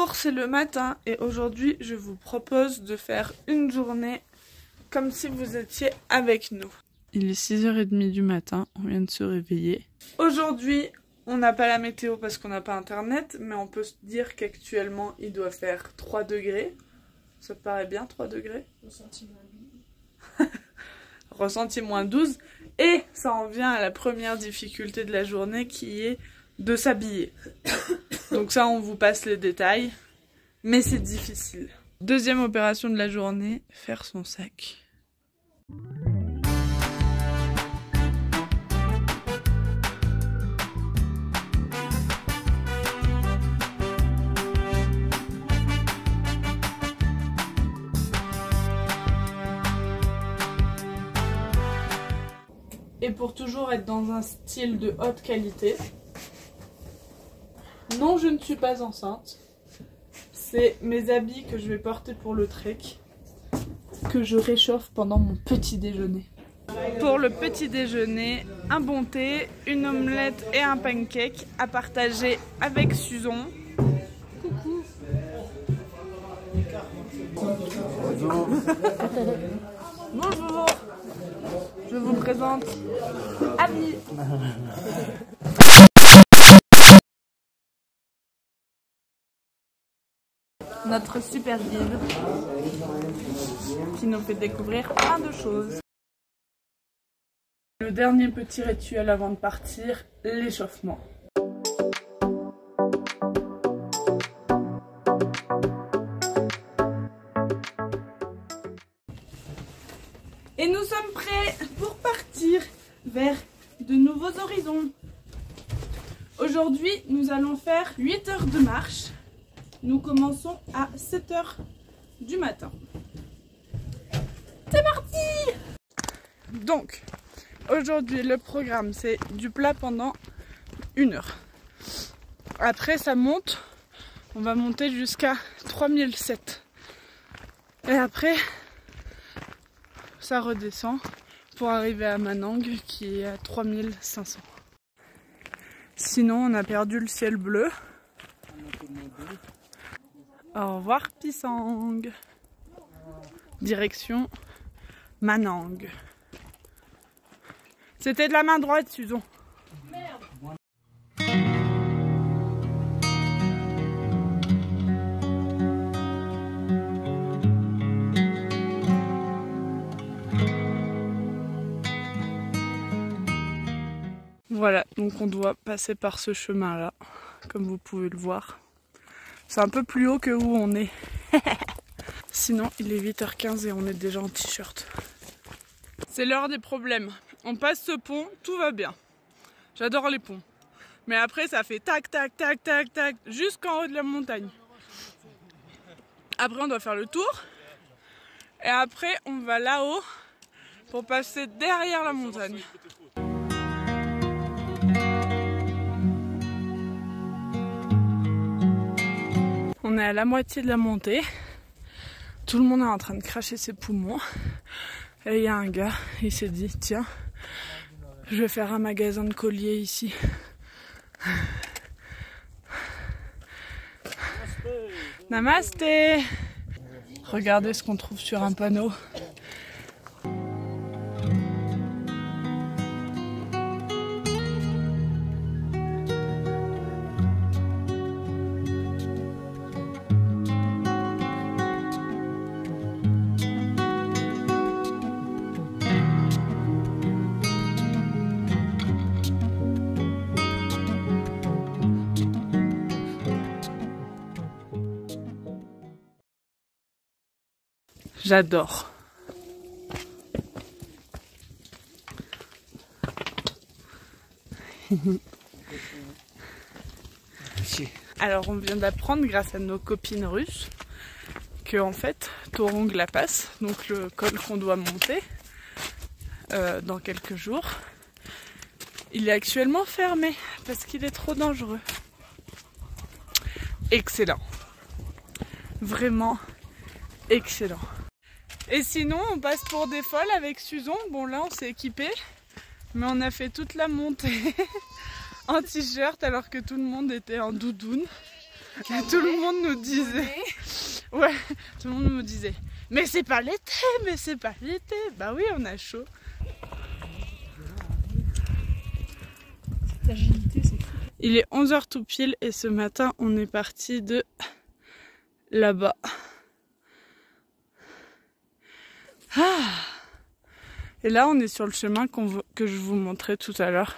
Bonjour, c'est le matin et aujourd'hui je vous propose de faire une journée comme si vous étiez avec nous. Il est 6h30 du matin, on vient de se réveiller. Aujourd'hui, on n'a pas la météo parce qu'on n'a pas internet, mais on peut se dire qu'actuellement il doit faire 3 degrés. Ça te paraît bien 3 degrés? Ressenti -12. Ressenti -12. Et ça en vient à la première difficulté de la journée qui est de s'habiller. Donc ça on vous passe les détails, mais c'est difficile. Deuxième opération de la journée, faire son sac. Et pour toujours être dans un style de haute qualité. Non, je ne suis pas enceinte. C'est mes habits que je vais porter pour le trek, que je réchauffe pendant mon petit déjeuner. Pour le petit déjeuner, un bon thé, une omelette et un pancake à partager avec Suzon. Coucou. Bonjour. Je vous présente Abby. Notre super guide qui nous fait découvrir plein de choses. Le dernier petit rituel avant de partir, l'échauffement. Et nous sommes prêts pour partir vers de nouveaux horizons. Aujourd'hui, nous allons faire 8 heures de marche. Nous commençons à 7 heures du matin. C'est parti! Donc, aujourd'hui, le programme, c'est du plat pendant 1 heure. Après, ça monte. On va monter jusqu'à 3007. Et après, ça redescend pour arriver à Manang qui est à 3500. Sinon, on a perdu le ciel bleu. Au revoir Pisang. Direction Manang. C'était de la main droite, Suzon. Merde. Voilà, donc on doit passer par ce chemin-là, comme vous pouvez le voir. C'est un peu plus haut que où on est. Sinon, il est 8h15 et on est déjà en t-shirt. C'est l'heure des problèmes. On passe ce pont, tout va bien. J'adore les ponts. Mais après, ça fait tac, tac, tac, tac, tac, jusqu'en haut de la montagne. Après, on doit faire le tour. Et après, on va là-haut pour passer derrière la montagne. On est à la moitié de la montée. Tout le monde est en train de cracher ses poumons. Et il y a un gars, il s'est dit, tiens, je vais faire un magasin de colliers ici. Namasté. Regardez ce qu'on trouve sur un panneau. J'adore. Alors on vient d'apprendre grâce à nos copines russes que en fait Taurong La Pass, donc le col qu'on doit monter dans quelques jours, il est actuellement fermé parce qu'il est trop dangereux. Excellent. Vraiment excellent. Et sinon, on passe pour des folles avec Suzon. Bon, là, on s'est équipé, mais on a fait toute la montée en t-shirt alors que tout le monde était en doudoune. Tout le monde nous disait. Ouais, tout le monde me disait. Mais c'est pas l'été, mais c'est pas l'été. Bah oui, on a chaud. Cette agilité, c'est fou. Il est 11h tout pile et ce matin, on est parti de là-bas. Ah. Et là, on est sur le chemin que je vous montrais tout à l'heure.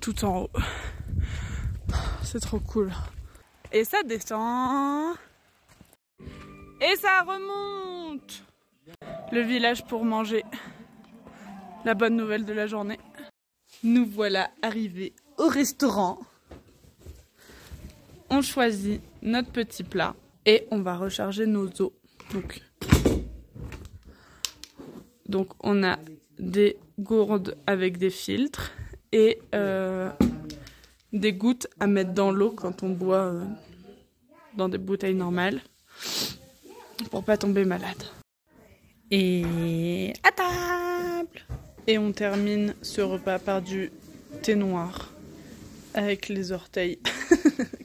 Tout en haut. C'est trop cool. Et ça descend. Et ça remonte. Le village pour manger. La bonne nouvelle de la journée. Nous voilà arrivés au restaurant. On choisit notre petit plat et on va recharger nos eaux. Donc on a des gourdes avec des filtres et des gouttes à mettre dans l'eau quand on boit dans des bouteilles normales pour pas tomber malade. Et à table! Et on termine ce repas par du thé noir avec les orteils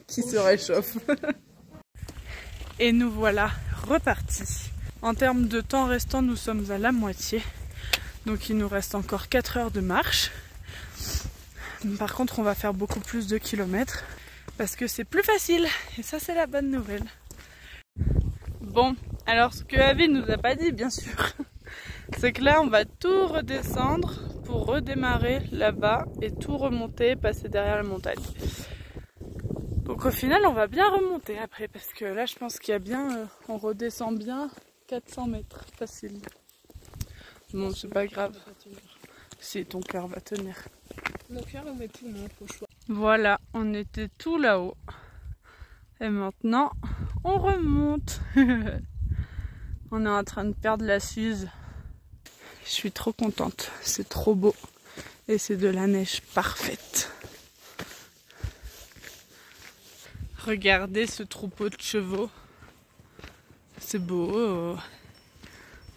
qui se réchauffent. Et nous voilà repartis. En termes de temps restant, nous sommes à la moitié. Donc il nous reste encore 4 heures de marche. Par contre, on va faire beaucoup plus de kilomètres parce que c'est plus facile. Et ça, c'est la bonne nouvelle. Bon, alors ce que Avi nous a pas dit, bien sûr, c'est que là, on va tout redescendre pour redémarrer là-bas et tout remonter, passer derrière la montagne. Donc au final, on va bien remonter après parce que là, je pense qu'il y a bien, on redescend bien 400 mètres facile. Bon, c'est pas grave. Si ton cœur va tenir. Mon cœur et mes poumons, faut choix. Voilà, on était tout là-haut. Et maintenant, on remonte. On est en train de perdre la Suze. Je suis trop contente. C'est trop beau. Et c'est de la neige parfaite. Regardez ce troupeau de chevaux. C'est beau.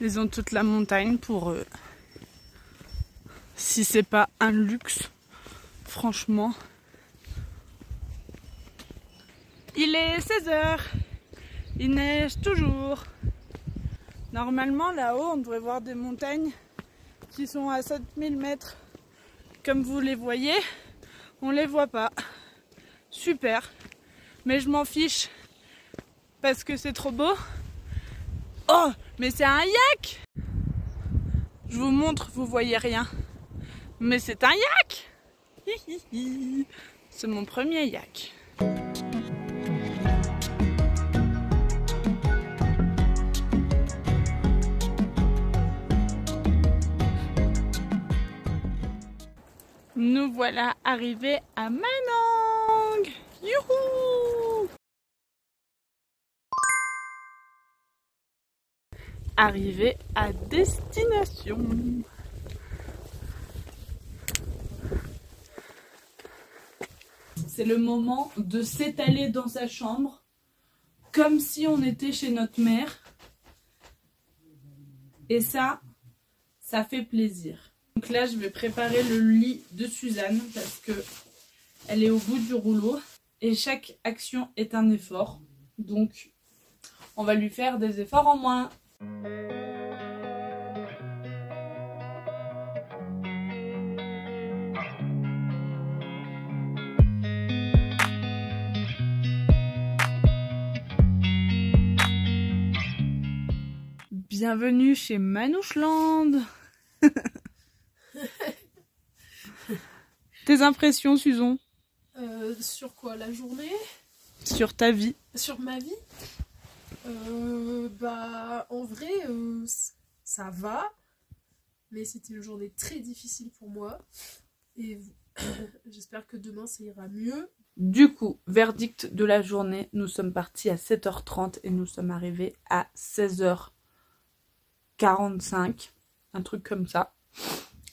Ils ont toute la montagne pour eux. Si c'est pas un luxe, franchement. Il est 16h. Il neige toujours. Normalement, là-haut, on devrait voir des montagnes qui sont à 7000 mètres. Comme vous les voyez, on les voit pas. Super. Mais je m'en fiche. Parce que c'est trop beau. Oh, mais c'est un yak! Je vous montre, vous voyez rien. Mais c'est un yak! C'est mon premier yak. Nous voilà arrivés à Manang! Youhou! Arrivés à destination. C'est le moment de s'étaler dans sa chambre comme si on était chez notre mère. Et ça fait plaisir. Donc là, je vais préparer le lit de Suzanne parce que elle est au bout du rouleau et chaque action est un effort. Donc, on va lui faire des efforts en moins. Bienvenue chez Manouchland. Tes impressions, Susan? Sur quoi? La journée? Sur ta vie? Sur ma vie? Bah, en vrai, ça va. Mais c'était une journée très difficile pour moi. Et j'espère que demain, ça ira mieux. Du coup, verdict de la journée, nous sommes partis à 7h30 et nous sommes arrivés à 16h45. Un truc comme ça.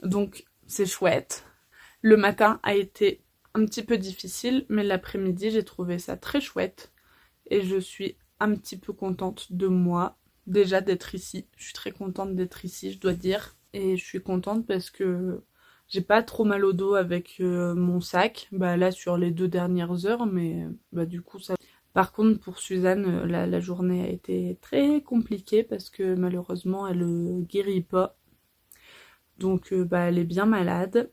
Donc, c'est chouette. Le matin a été un petit peu difficile, mais l'après-midi, j'ai trouvé ça très chouette. Et je suis un petit peu contente de moi, déjà d'être ici. Je suis très contente d'être ici, je dois dire. Et je suis contente parce que J'ai pas trop mal au dos avec mon sac, bah là sur les 2 dernières heures, mais bah du coup ça... Par contre pour Suzanne, la journée a été très compliquée parce que malheureusement elle guérit pas. Donc bah elle est bien malade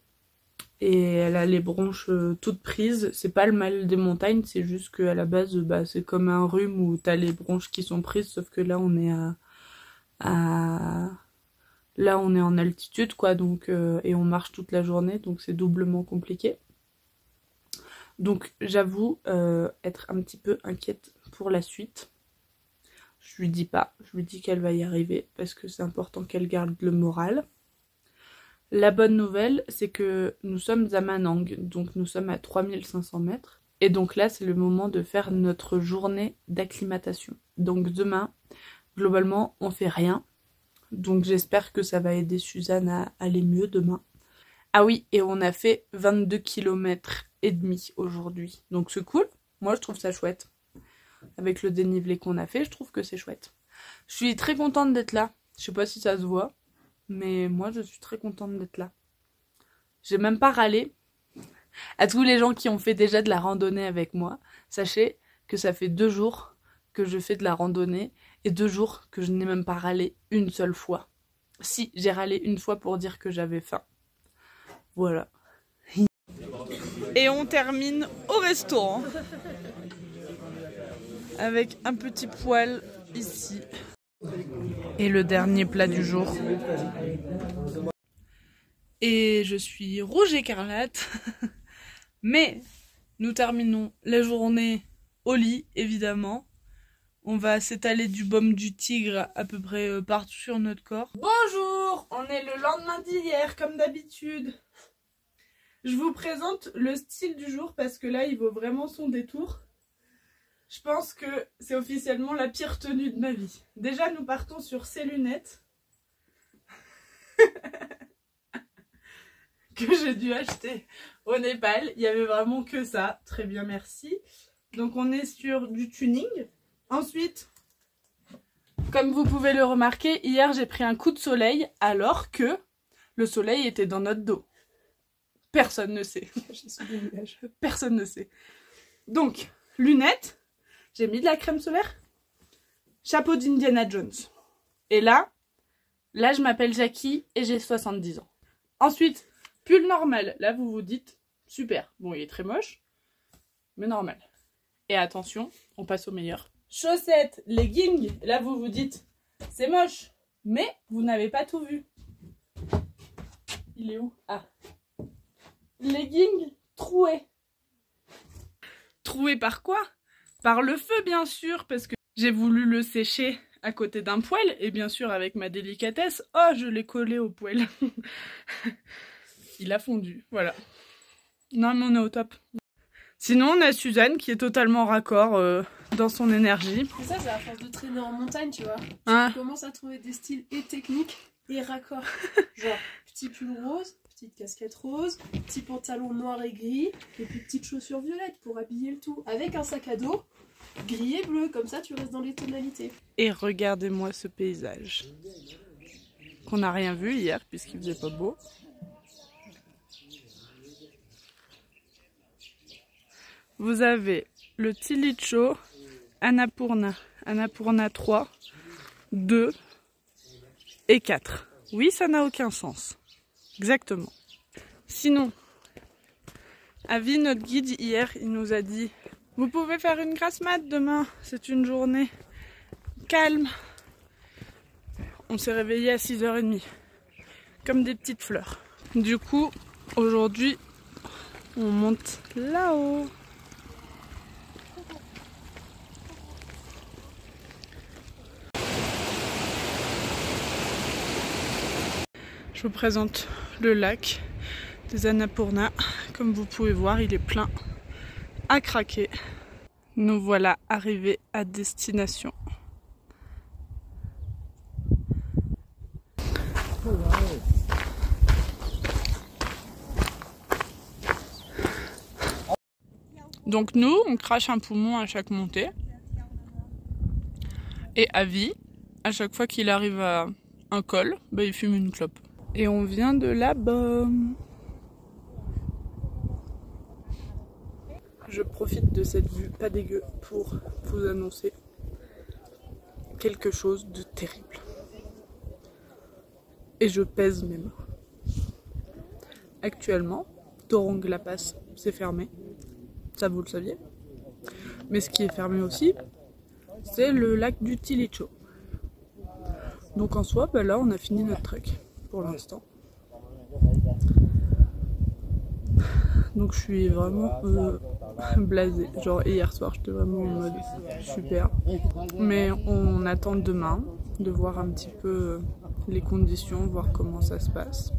et elle a les bronches toutes prises. C'est pas le mal des montagnes, c'est juste qu'à la base bah c'est comme un rhume où t'as les bronches qui sont prises, sauf que là on est là on est en altitude quoi, donc et on marche toute la journée, donc c'est doublement compliqué. Donc j'avoue être un petit peu inquiète pour la suite. Je lui dis pas, je lui dis qu'elle va y arriver parce que c'est important qu'elle garde le moral. La bonne nouvelle, c'est que nous sommes à Manang, donc nous sommes à 3500 mètres. Et donc là, c'est le moment de faire notre journée d'acclimatation. Donc demain, globalement, on fait rien. Donc j'espère que ça va aider Suzanne à aller mieux demain. Ah oui, et on a fait 22 km et demi aujourd'hui. Donc c'est cool, moi je trouve ça chouette. Avec le dénivelé qu'on a fait, je trouve que c'est chouette. Je suis très contente d'être là. Je sais pas si ça se voit. Mais moi, je suis très contente d'être là. J'ai même pas râlé. À tous les gens qui ont fait déjà de la randonnée avec moi, sachez que ça fait 2 jours que je fais de la randonnée et 2 jours que je n'ai même pas râlé une seule fois. Si, j'ai râlé une fois pour dire que j'avais faim. Voilà. Et on termine au restaurant. Avec un petit poêle ici. Et le dernier plat du jour. Et je suis rouge écarlate. Mais nous terminons la journée au lit, évidemment. On va s'étaler du baume du tigre à peu près partout sur notre corps. Bonjour! On est le lendemain d'hier, comme d'habitude. Je vous présente le style du jour parce que là, il vaut vraiment son détour. Je pense que c'est officiellement la pire tenue de ma vie. Déjà, nous partons sur ces lunettes que j'ai dû acheter au Népal. Il y avait vraiment que ça. Très bien, merci. Donc, on est sur du tuning. Ensuite, comme vous pouvez le remarquer, hier, j'ai pris un coup de soleil alors que le soleil était dans notre dos. Personne ne sait. Personne ne sait. Donc, lunettes. J'ai mis de la crème solaire, chapeau d'Indiana Jones. Et là je m'appelle Jackie et j'ai 70 ans. Ensuite, pull normal. Là, vous vous dites, super. Bon, il est très moche, mais normal. Et attention, on passe au meilleur. Chaussettes, leggings. Là, vous vous dites, c'est moche, mais vous n'avez pas tout vu. Il est où? Ah. Leggings troués. Troués par quoi? Par le feu, bien sûr, parce que j'ai voulu le sécher à côté d'un poêle, et bien sûr, avec ma délicatesse, oh, je l'ai collé au poêle. Il a fondu, voilà. Non, mais on est au top. Sinon, on a Suzanne qui est totalement raccord dans son énergie. Et ça, c'est à force de traîner en montagne, tu vois. Hein? Tu commences à trouver des styles et techniques et raccords. Genre, petit pull rose, petite casquette rose, petit pantalon noir et gris, et puis petites chaussures violettes pour habiller le tout. Avec un sac à dos, gris et bleu, comme ça tu restes dans les tonalités. Et regardez-moi ce paysage. Qu'on n'a rien vu hier, puisqu'il faisait pas beau. Vous avez le Tilicho, Annapurna, Annapurna 3, 2 et 4. Oui, ça n'a aucun sens. Exactement. Sinon, Avi, notre guide, hier, il nous a dit « Vous pouvez faire une grasse mat demain, c'est une journée calme. » On s'est réveillé à 6h30, comme des petites fleurs. Du coup, aujourd'hui, on monte là-haut. Je vous présente le lac des Annapurna. Comme vous pouvez voir, il est plein à craquer. Nous voilà arrivés à destination. Donc nous, on crache un poumon à chaque montée. Et Avi, à chaque fois qu'il arrive à un col, bah, il fume une clope. Et on vient de là-bas. je profite de cette vue pas dégueu pour vous annoncer quelque chose de terrible. Et je pèse mes mots. Actuellement, Torong La Passe, c'est fermé. Ça, vous le saviez. Mais ce qui est fermé aussi, c'est le lac du Tilicho. Donc en soi, bah là, on a fini notre trek pour l'instant. Donc je suis vraiment blasée. Genre hier soir, j'étais vraiment en mode super. Mais on attend demain de voir un petit peu les conditions, voir comment ça se passe.